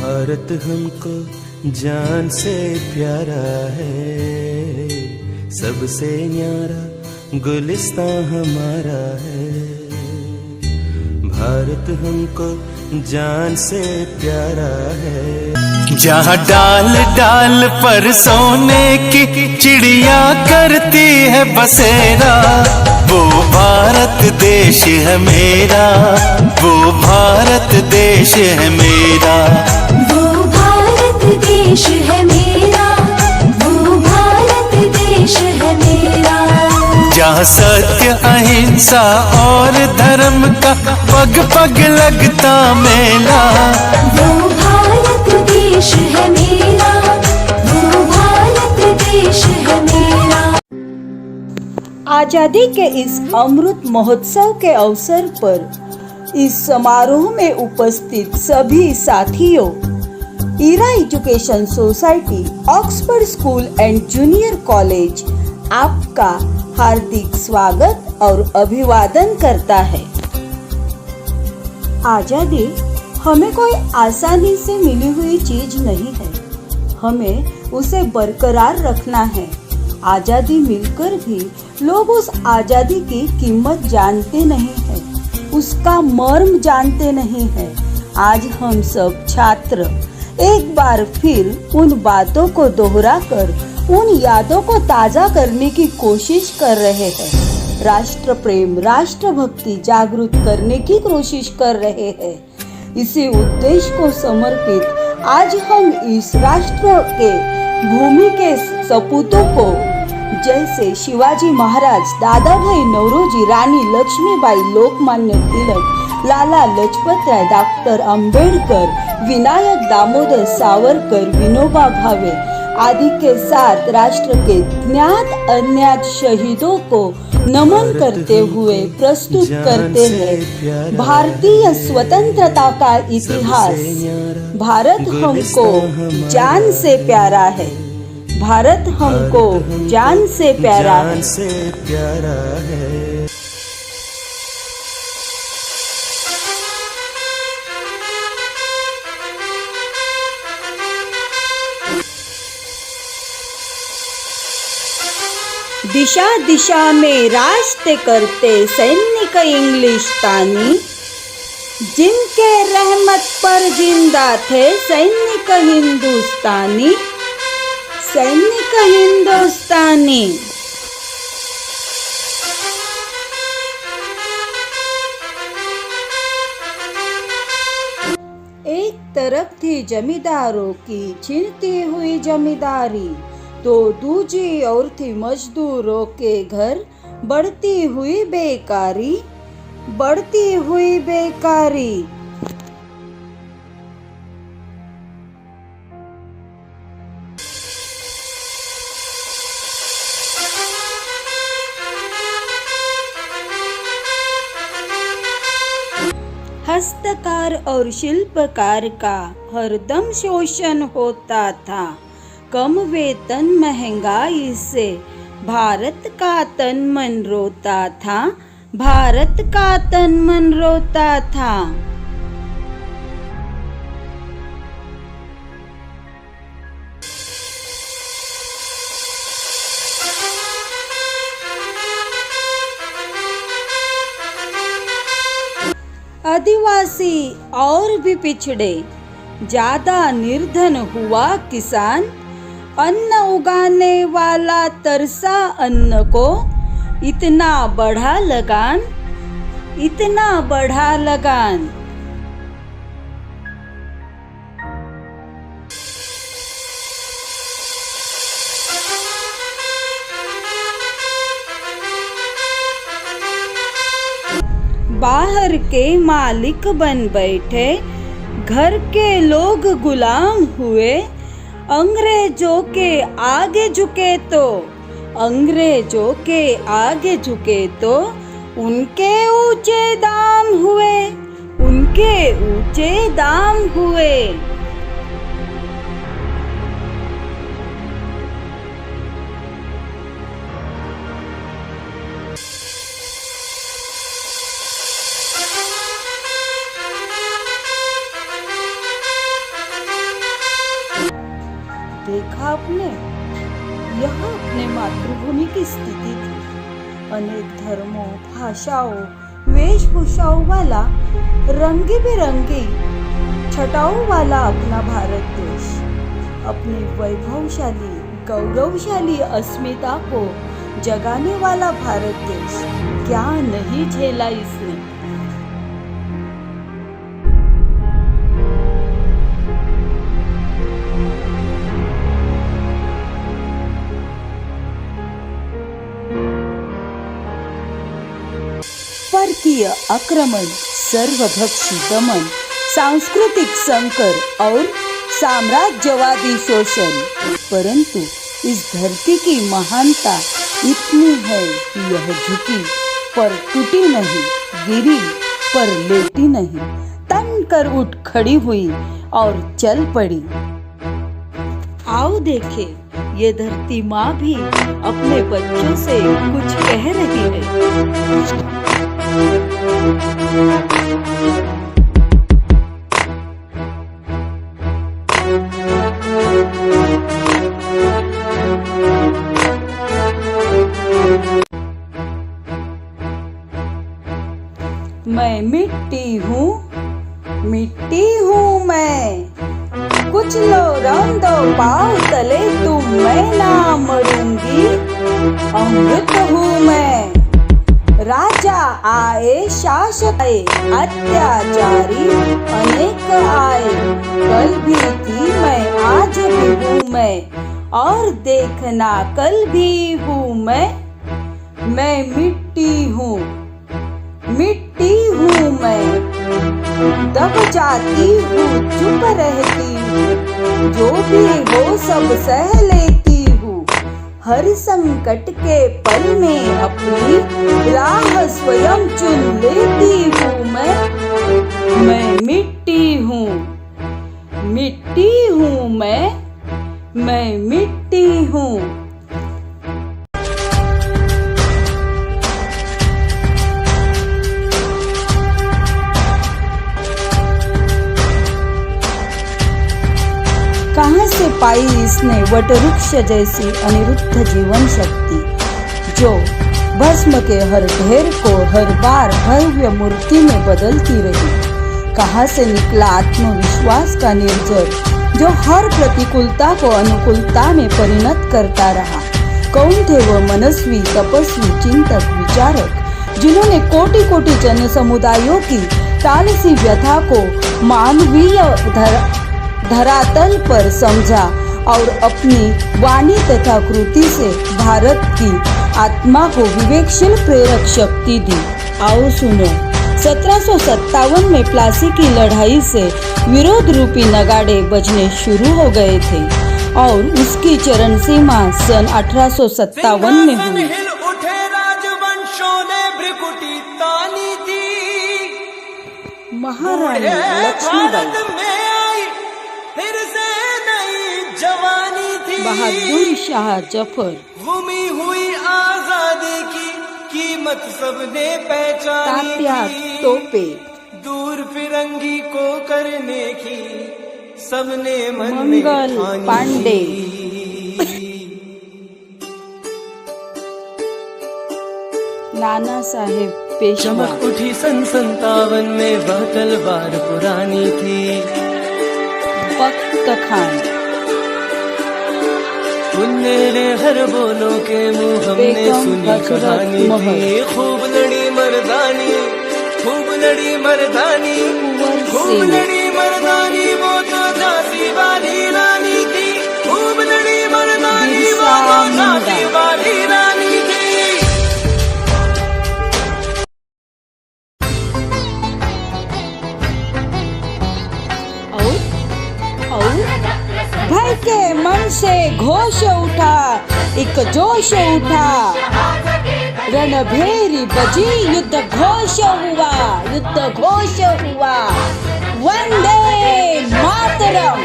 भारत हमको जान से प्यारा है, सबसे न्यारा गुलिस्तां हमारा है। भारत हमको जान से प्यारा है। जहाँ डाल डाल पर सोने की चिड़िया करती है बसेरा, वो भारत देश है मेरा, वो भारत देश है मेरा, वो भारत देश है मेरा, वो भारत देश है मेरा। जहाँ सत्य अहिंसा और धर्म का पग पग लगता मेला, वो भारत देश है मेरा, वो भारत देश है मेरा। आजादी के इस अमृत महोत्सव के अवसर पर इस समारोह में उपस्थित सभी साथियों, Ira education society Oxford school and junior college आपका हार्दिक स्वागत और अभिवादन करता है। आजादी हमें कोई आसानी से मिली हुई चीज नहीं है, हमें उसे बरकरार रखना है। आजादी मिलकर भी लोग उस आजादी की कीमत जानते नहीं है, उसका मर्म जानते नहीं है। आज हम सब छात्र एक बार फिर उन बातों को दोहराकर उन यादों को ताजा करने की कोशिश कर रहे हैं। राष्ट्र प्रेम, राष्ट्र भक्ति जागृत करने की कोशिश कर रहे हैं। इसी उद्देश्य को समर्पित आज हम इस राष्ट्र के भूमि के सपूतों को, जैसे शिवाजी महाराज, दादा भाई नौरोजी, रानी लक्ष्मीबाई, लोकमान्य तिलक, लाला लजपत राय, डॉक्टर अंबेडकर, विनायक दामोदर सावरकर, विनोबा भावे आदि के साथ राष्ट्र के ज्ञात अज्ञात शहीदों को नमन करते हुए प्रस्तुत करते हैं भारतीय स्वतंत्रता का इतिहास। भारत हमको जान से प्यारा है, भारत हमको जान से प्यारा है। दिशा दिशा में रास्ते करते सैनिक इंग्लिस्तानी, जिनके रहमत पर जिंदा थे सैनिक हिंदुस्तानी, सैनिक हिंदुस्तानी। एक तरफ थी जमींदारों की छिनती हुई जमींदारी, तो दूजी ओर थी मजदूरों के घर बढ़ती हुई बेकारी, बढ़ती हुई बेकारी। हस्तकार और शिल्पकार का हरदम शोषण होता था, कम वेतन महंगाई से भारत का तन मन रोता था, भारत का तन मन रोता था। आदिवासी और भी पिछड़े, ज्यादा निर्धन हुआ किसान, अन्न उगाने वाला तरसा अन्न को, इतना बढ़ा लगान, इतना बढ़ा लगान। बाहर के मालिक बन बैठे, घर के लोग गुलाम हुए, अंग्रेजों के आगे झुके तो, अंग्रेजों के आगे झुके तो उनके ऊंचे दाम हुए, उनके ऊंचे दाम हुए। देखा आपने? यह अपने मातृभूमि की स्थिति थी। अनेक धर्मों, भाषाओं, वेशभूषाओं वाला, रंगी बिरंगी छटाओं वाला अपना भारत देश अपनी वैभवशाली गौरवशाली अस्मिता को जगाने वाला भारत देश क्या नहीं झेला इसने। परकीय आक्रमण, सर्वभक्षी दमन, सांस्कृतिक संकर और साम्राज्यवादी शोषण, परंतु इस धरती की महानता इतनी है कि यह झुकी पर टूटी नहीं, गिरी पर लेटी नहीं, तन कर उठ खड़ी हुई और चल पड़ी। आओ देखे, ये धरती माँ भी अपने बच्चों से कुछ कह रही है। मैं मिट्टी हूँ मैं, कुछ लो रंग दो पाँव तले, तुम मैं ना मरूंगी, अमृत हूँ मैं। राजा आए, शासक आए, अत्याचारी अनेक आए, कल भी थी मैं, आज भी हूँ मैं, और देखना कल भी हूँ मैं मिट्टी हूँ मैं, दब जाती हूँ, चुप रहती हूँ, जो भी हो सब सह लेती हूँ, हर संकट के पल में अपनी राह स्वयं चुन लेती हूँ मैं मिट्टी हूँ मैं मिट्टी हूँ। कहाँ से पाई इसने वटवृक्ष जैसी अनिरुद्ध जीवन शक्ति, जो भस्म के हर ढेर को हर बार भव्य मूर्ति में बदलती रही। कहाँ से निकला आत्मविश्वास का निर्झर, जो हर प्रतिकूलता को अनुकूलता में परिणत करता रहा। कौन थे वह मनस्वी, तपस्वी, चिंतक, विचारक, जिन्होंने कोटि कोटि जन समुदायों की तालसी व्यथा को मानवीय धरातल पर समझा और अपनी वाणी तथा कृति से भारत की आत्मा को विवेकशील प्रेरक शक्ति दी। आओ सुनो, 1757 में प्लासी की लड़ाई से विरोध रूपी नगाड़े बजने शुरू हो गए थे और उसकी चरण सीमा सन 1857 में हुई। उठे राजवंशों ने भ्रिकुटी तानी थी, महारानी लक्ष्मीबाई फिर से नई जवानी थी, बहादुर शाह जफर, गुमी हुई आजादी की कीमत सबने पहचानी तात्या थी, टोपे, दूर फिरंगी को करने की सबने मन में मंगल ठानी पांडे, नाना साहेब पेशवा। चमक उठी सन 57 में वह तलवार पुरानी थी, बख्त खान, मेरे हर बोलों के मुंह हमने बेगम सुनी हजरत कहानी महल, थी, खूब लड़ी मर्दानी, खूब लड़ी मर्दानी, कुंवर खूब सिंह, लड़ी मर्दानी, वो तो झांसी वाली रानी थी, खूब लड़ी मर्दानी, वो बिरसा तो झांसी मुंडा, वाली रानी थी। भय के मन से घोष उठा, एक जोश उठा, रणभेरी बजी, युद्ध घोष हुआ, वंदे मातरम।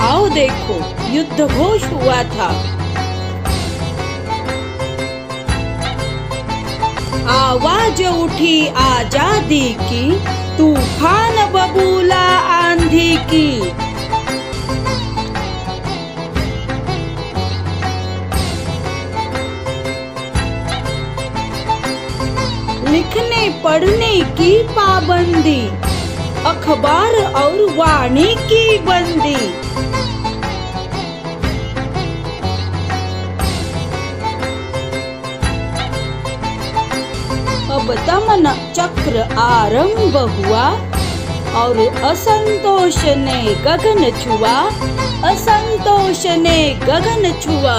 आओ देखो, युद्ध घोष हुआ था। आवाज उठी आजादी की, तूफान बबूला आंधी की। लिखने पढ़ने की पाबंदी, अखबार और वाणी की बंदी। अब दमन चक्र आरंभ हुआ और असंतोष ने गगन छुआ, असंतोष ने गगन छुआ।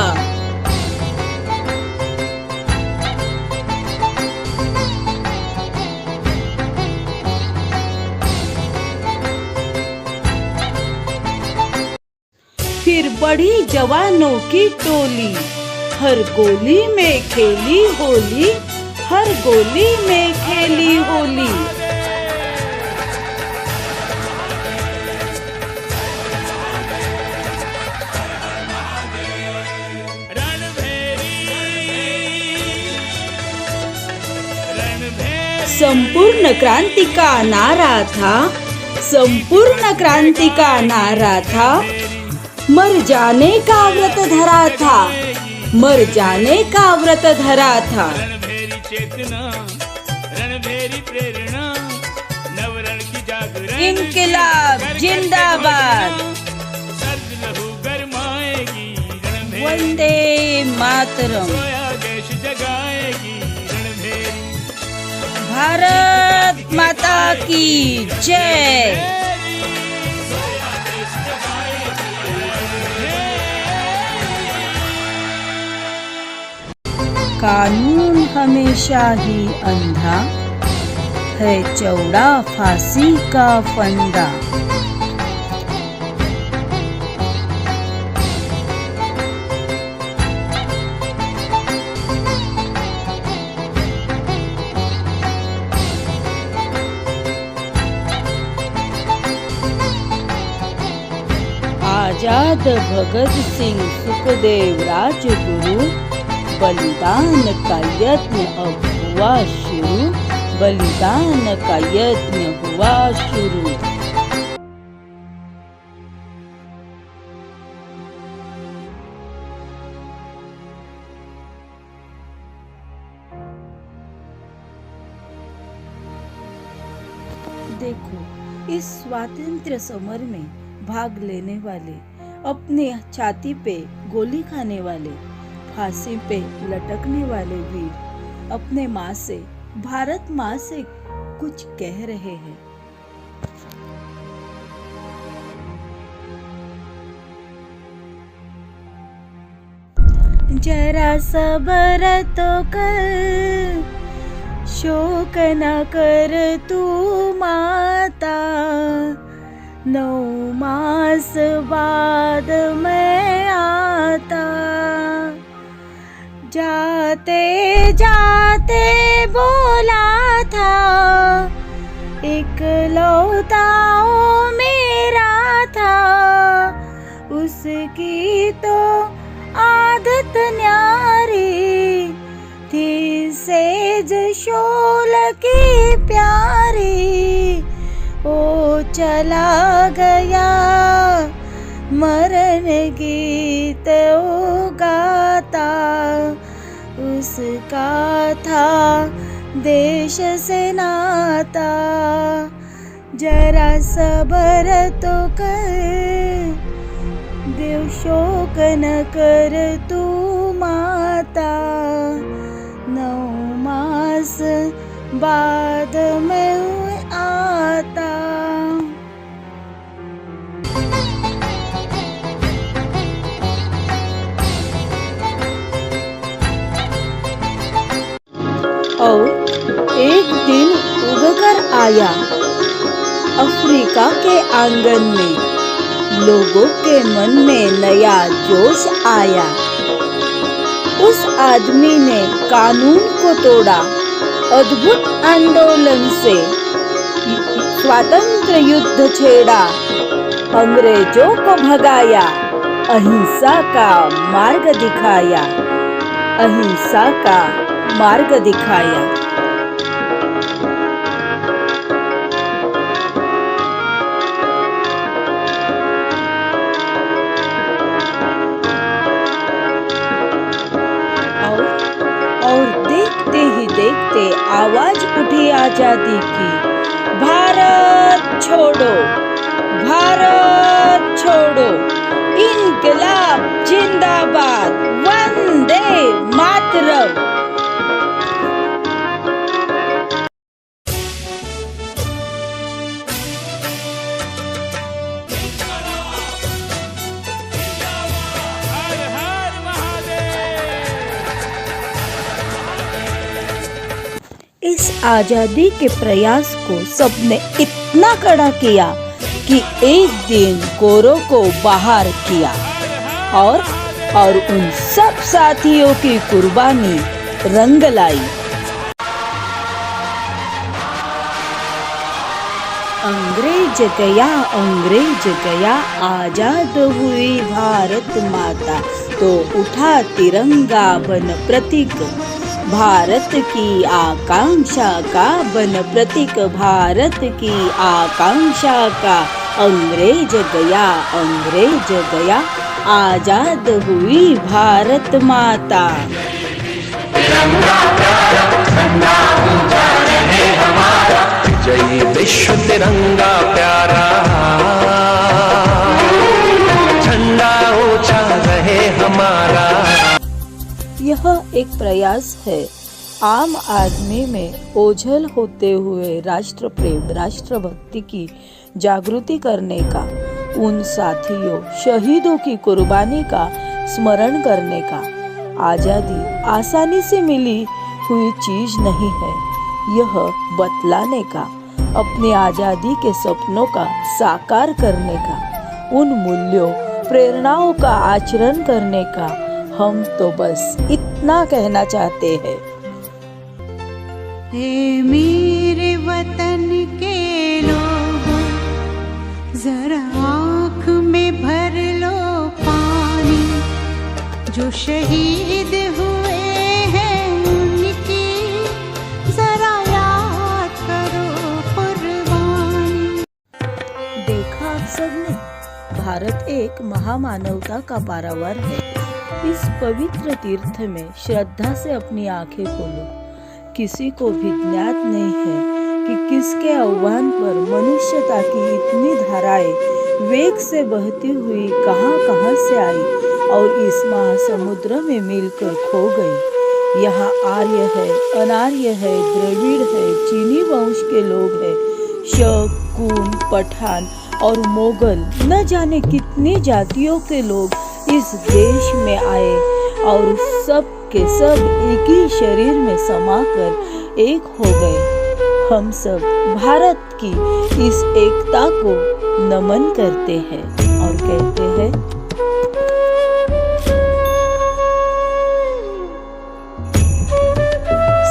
फिर बढ़ी जवानों की टोली, हर गोली में खेली होली, हर गोली में खेली होली। संपूर्ण क्रांति का नारा था, संपूर्ण क्रांति का नारा था। मर जाने का व्रत धरा था, मर जाने का व्रत धरा था। रणभेरी चेतना, रणभेरी प्रेरणा, नवरण की जागरण, इनकलाब जिंदाबाद, सर्द लहू गरमाएगी रणभेरी, वंदे मातरम, सोया देश जगाएगी रणभेरी। भारत माता की जय। कानून हमेशा ही अंधा है, चौड़ा फांसी का फंदा। आजाद भगत सिंह सुखदेव राजगुरु, बलिदान का यज्ञ अब हुआ शुरू, बलिदान का यज्ञ हुआ शुरू। देखो, इस स्वातंत्र्य समर में भाग लेने वाले, अपने छाती पे गोली खाने वाले, फांसी पे लटकने वाले वीर अपने माँ से, भारत माँ से कुछ कह रहे हैं। जरा सबर तो कर, शोक न कर तू माता, 9 मास बाद मैं आता। जाते जाते बोला था, इकलौता ओ मेरा था, उसकी तो आदत न्यारी थी, सेज शोल की प्यारी। ओ चला गया मरण गीत ओ गाता, उसका था देश से नाता। जरा सबर तो कर, देव शोक न कर तू माता, 9 मास बाद मैं आता। और एक दिन उगकर आया अफ्रीका के आंगन में, लोगों के मन में नया जोश आया। उस आदमी ने कानून को तोड़ा, अद्भुत आंदोलन से स्वातंत्र युद्ध छेड़ा, अंग्रेजों को भगाया, अहिंसा का मार्ग दिखाया, अहिंसा का मार्ग दिखाया। और देखते ही देखते आवाज उठी आजादी की, भारत छोड़ो, भारत छोड़ो, इनकलाब जिंदाबाद, वंदे मातरम। हर हर महादेव। इस आजादी के प्रयास को सबने इतना कड़ा किया कि एक दिन गोरों को बाहर किया और उन सब साथियों की कुर्बानी रंग लाई। अंग्रेज गया, आजाद हुई भारत माता, तो उठा तिरंगा बन प्रतीक, भारत की आकांक्षा का बन प्रतीक, भारत की आकांक्षा का। अंग्रेज गया, आजाद हुई भारत माता। जय विश्व तिरंगा प्यारा, झंडा ऊंचा रहे हमारा। यह एक प्रयास है आम आदमी में ओझल होते हुए राष्ट्र प्रेम, राष्ट्रभक्ति की जागृति करने का, उन साथियों शहीदों की कुर्बानी का स्मरण करने का। आजादी आसानी से मिली हुई चीज नहीं है, यह बतलाने का, अपनी आजादी के सपनों का साकार करने का, उन मूल्यों प्रेरणाओं का आचरण करने का। हम तो बस इतना कहना चाहते हैं। हे मेरे वतन के लोगों, जरा आँख में भर लो पानी, जो शहीद हुए हैं उनकी जरा याद करो कुर्बानी। देखा आप सबने, भारत एक महामानवता का पारावार है। इस पवित्र तीर्थ में श्रद्धा से अपनी आंखें खोलो। किसी को भी ज्ञात नहीं है कि किसके आह्वान पर मनुष्यता की इतनी धाराएं वेग से बहती हुई कहां से आई और इस महासमुद्र में मिलकर खो गई। यहाँ आर्य है, अनार्य है, द्रविड़ है, चीनी वंश के लोग हैं, शक, कून, पठान और मोगल, न जाने कितनी जातियों के लोग इस देश में आए और सब के सब एक ही शरीर में समाकर एक हो गए। हम सब भारत की इस एकता को नमन करते हैं और कहते हैं,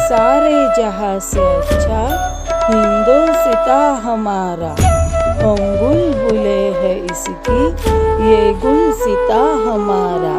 सारे जहां से अच्छा हिंदोस्तां हमारा, हम बुलबुलें हैं इसकी, ये गुलसिता हमारा।